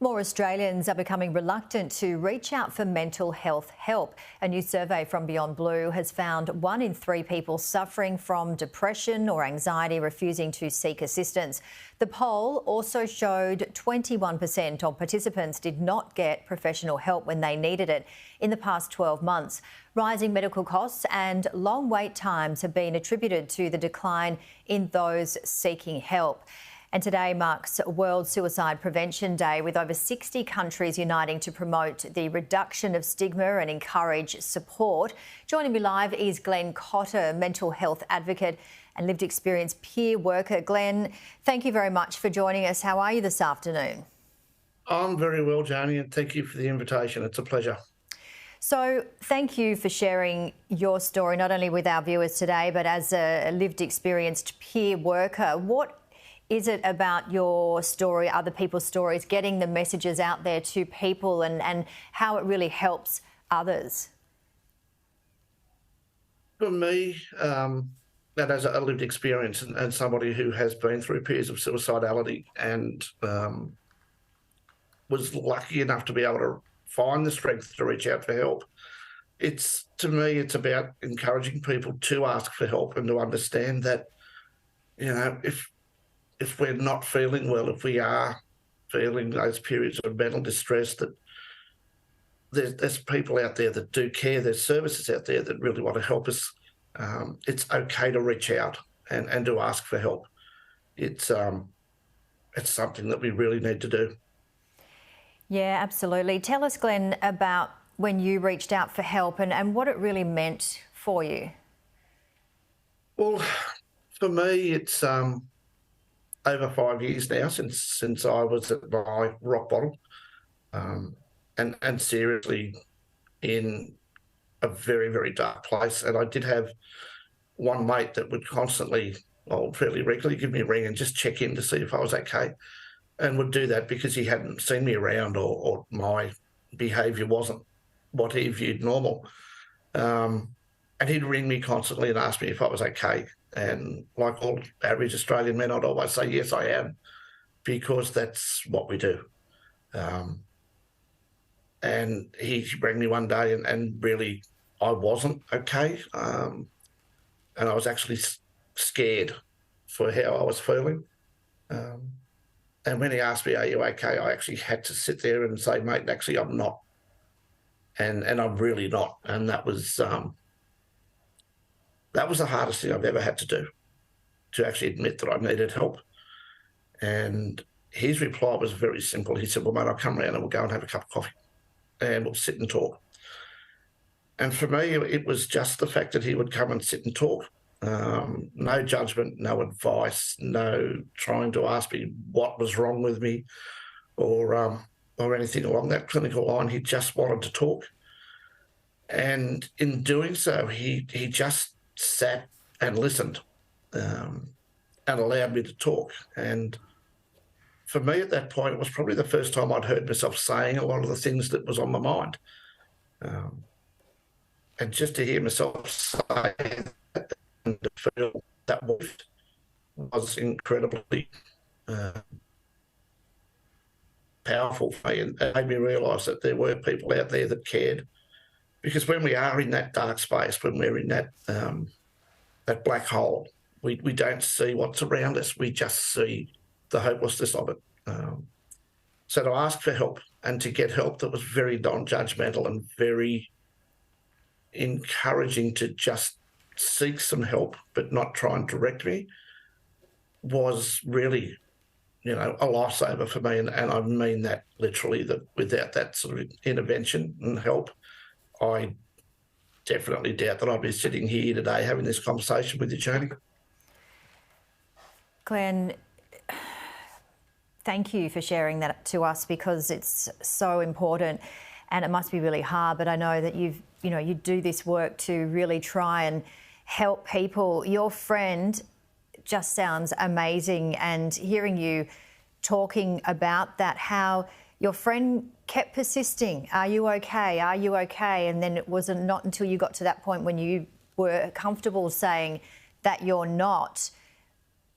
More Australians are becoming reluctant to reach out for mental health help. A new survey from Beyond Blue has found 1 in 3 people suffering from depression or anxiety refusing to seek assistance. The poll also showed 21% of participants did not get professional help when they needed it in the past 12 months. Rising medical costs and long wait times have been attributed to the decline in those seeking help. And today marks World Suicide Prevention Day, with over 60 countries uniting to promote the reduction of stigma and encourage support. Joining me live is Glenn Cotter, mental health advocate and lived experience peer worker. Glenn, thank you very much for joining us. How are you this afternoon? I'm very well, Janie, and thank you for the invitation. It's a pleasure. So thank you for sharing your story, not only with our viewers today, but as a lived experienced peer worker. What is it about your story, other people's stories, getting the messages out there to people and how it really helps others? For me, that as a lived experience and somebody who has been through periods of suicidality and was lucky enough to be able to find the strength to reach out for help, to me, it's about encouraging people to ask for help and to understand that, if we're not feeling well, if we are feeling those periods of mental distress, that there's people out there that do care, there's services out there that really want to help us. It's okay to reach out and to ask for help. It's something that we really need to do. Yeah, absolutely. Tell us, Glenn, about when you reached out for help and what it really meant for you. Well, for me, it's over 5 years now since I was at my rock bottom, and seriously in a very, very dark place. And I did have one mate that would constantly, fairly regularly, give me a ring and just check in to see if I was okay, and would do that because he hadn't seen me around or my behaviour wasn't what he viewed normal. And he'd ring me constantly and ask me if I was okay. And like all average Australian men, I'd always say, yes, I am, because that's what we do. And he rang me one day and really I wasn't okay. And I was actually scared for how I was feeling. And when he asked me, are you okay? I actually had to sit there and say, mate, actually I'm not. And I'm really not. And that was the hardest thing I've ever had to do, to actually admit that I needed help. And his reply was very simple. He said, well, mate, I'll come round and we'll go and have a cup of coffee and we'll sit and talk. And for me, it was just the fact that he would come and sit and talk. No judgment, no advice, no trying to ask me what was wrong with me or anything along that clinical line. He just wanted to talk. And in doing so, he just sat and listened and allowed me to talk. And for me at that point, it was probably the first time I'd heard myself saying a lot of the things that was on my mind. And just to hear myself say that and to feel that was incredibly powerful for me, and it made me realise that there were people out there that cared. Because when we are in that dark space, when we're in that black hole, we don't see what's around us. We just see the hopelessness of it. So to ask for help and to get help that was very non-judgmental and very encouraging to just seek some help but not try and direct me was really, a lifesaver for me. And I mean that literally, that without that sort of intervention and help, I definitely doubt that I'd be sitting here today having this conversation with you, Janie. Glenn, thank you for sharing that to us, because it's so important and it must be really hard. But I know that you do this work to really try and help people. Your friend just sounds amazing, and hearing you talking about that, how your friend kept persisting. Are you okay? Are you okay? And then it wasn't not until you got to that point when you were comfortable saying that you're not,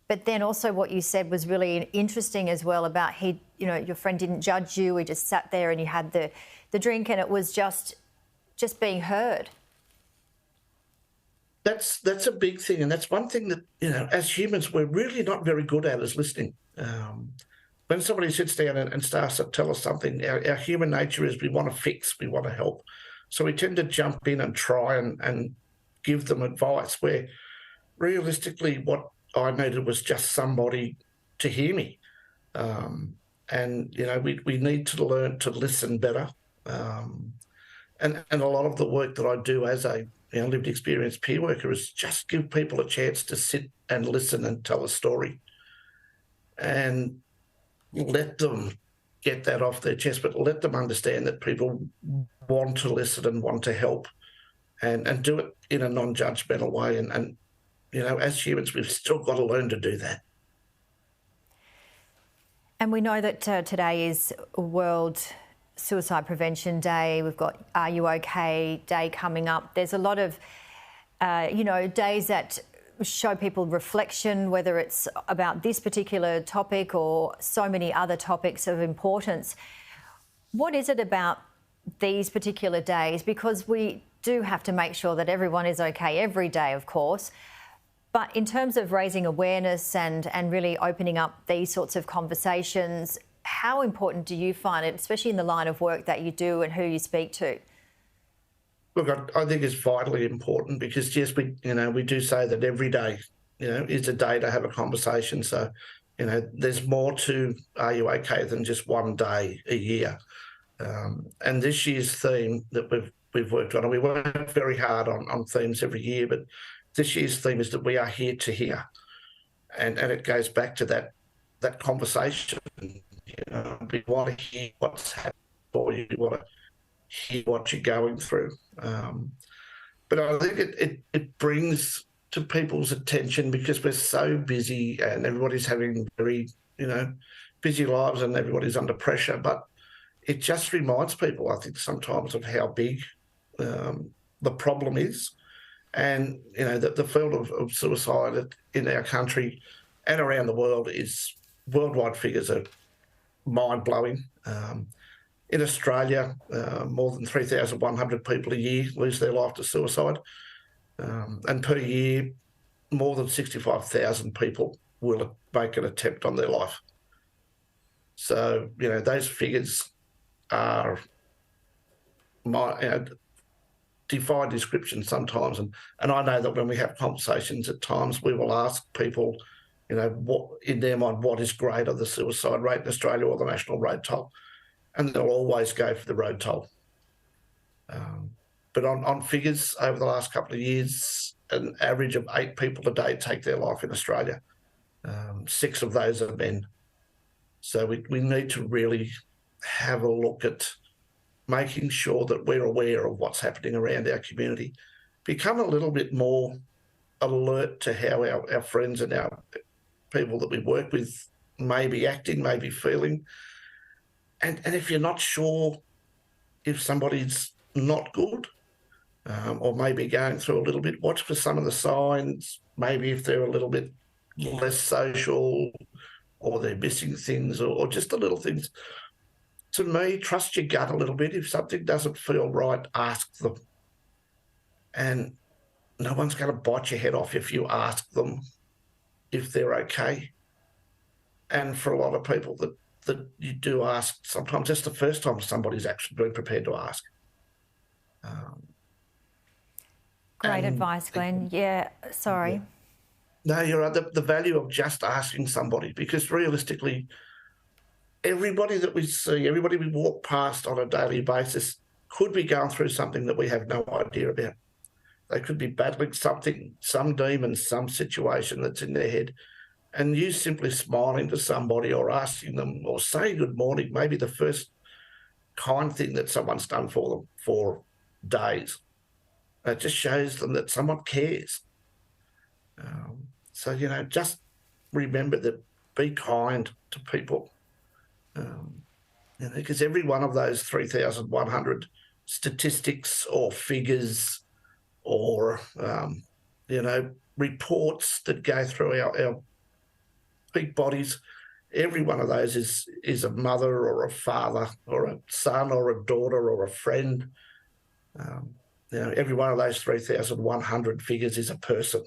But then also what you said was really interesting as well about your friend didn't judge you. He just sat there and you had the drink and it was just being heard. That's a big thing, and that's one thing that, as humans, we're really not very good at, is listening. When somebody sits down and starts to tell us something, our human nature is we want to fix, we want to help. So we tend to jump in and try and give them advice, where realistically what I needed was just somebody to hear me. And we need to learn to listen better. And a lot of the work that I do as a lived experience peer worker is just give people a chance to sit and listen and tell a story, and let them get that off their chest, but let them understand that people want to listen and want to help, and do it in a non-judgmental way. And as humans, we've still got to learn to do that. And we know that today is World Suicide Prevention Day. We've got Are You OK Day coming up. There's a lot of, days that show people reflection, whether it's about this particular topic or so many other topics of importance. What is it about these particular days? Because we do have to make sure that everyone is okay every day, of course. But in terms of raising awareness and really opening up these sorts of conversations, how important do you find it, especially in the line of work that you do and who you speak to? Look, I think it's vitally important, because yes, we do say that every day, is a day to have a conversation. So, there's more to Are You OK than just one day a year. And this year's theme that we've worked on, and we work very hard on themes every year, but this year's theme is that we are here to hear, and it goes back to that conversation. We want to hear what's happening for you. We want to hear what you're going through. But I think it brings to people's attention, because we're so busy and everybody's having very, busy lives and everybody's under pressure. But it just reminds people, I think, sometimes of how big the problem is. And, that the field of suicide in our country and around the world worldwide figures are mind-blowing. In Australia, more than 3,100 people a year lose their life to suicide. And per year, more than 65,000 people will make an attempt on their life. So, those figures are defy description sometimes. And I know that when we have conversations at times, we will ask people, what in their mind, what is greater, the suicide rate in Australia or the national road toll? And they'll always go for the road toll. But on figures over the last couple of years, an average of 8 people a day take their life in Australia. 6 of those are men. So we need to really have a look at making sure that we're aware of what's happening around our community, become a little bit more alert to how our friends and our people that we work with may be acting, may be feeling. And if you're not sure if somebody's not good, or maybe going through a little bit, watch for some of the signs, maybe if they're a little bit less social or they're missing things or just the little things. To me, trust your gut a little bit. If something doesn't feel right, ask them. And no one's going to bite your head off if you ask them if they're okay. And for a lot of people that you do ask, sometimes that's the first time somebody's actually been prepared to ask. Great advice, Glenn. Yeah, sorry. Yeah. No, you're right. The value of just asking somebody, because realistically, everybody that we see, everybody we walk past on a daily basis could be going through something that we have no idea about. They could be battling something, some demon, some situation that's in their head. And you simply smiling to somebody or asking them or saying good morning, maybe the first kind thing that someone's done for them for days. It just shows them that someone cares. So, just remember that, be kind to people. Because every one of those 3,100 statistics or figures or, reports that go through our big bodies. Every one of those is a mother or a father or a son or a daughter or a friend. Every one of those 3,100 figures is a person,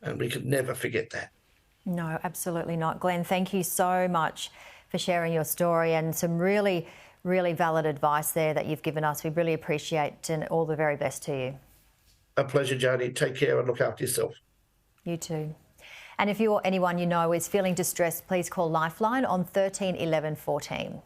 and we could never forget that. No, absolutely not. Glenn, thank you so much for sharing your story and some really, really valid advice there that you've given us. We really appreciate, and all the very best to you. A pleasure, Jodie. Take care and look after yourself. You too. And if you or anyone you know is feeling distressed, please call Lifeline on 13 11 14.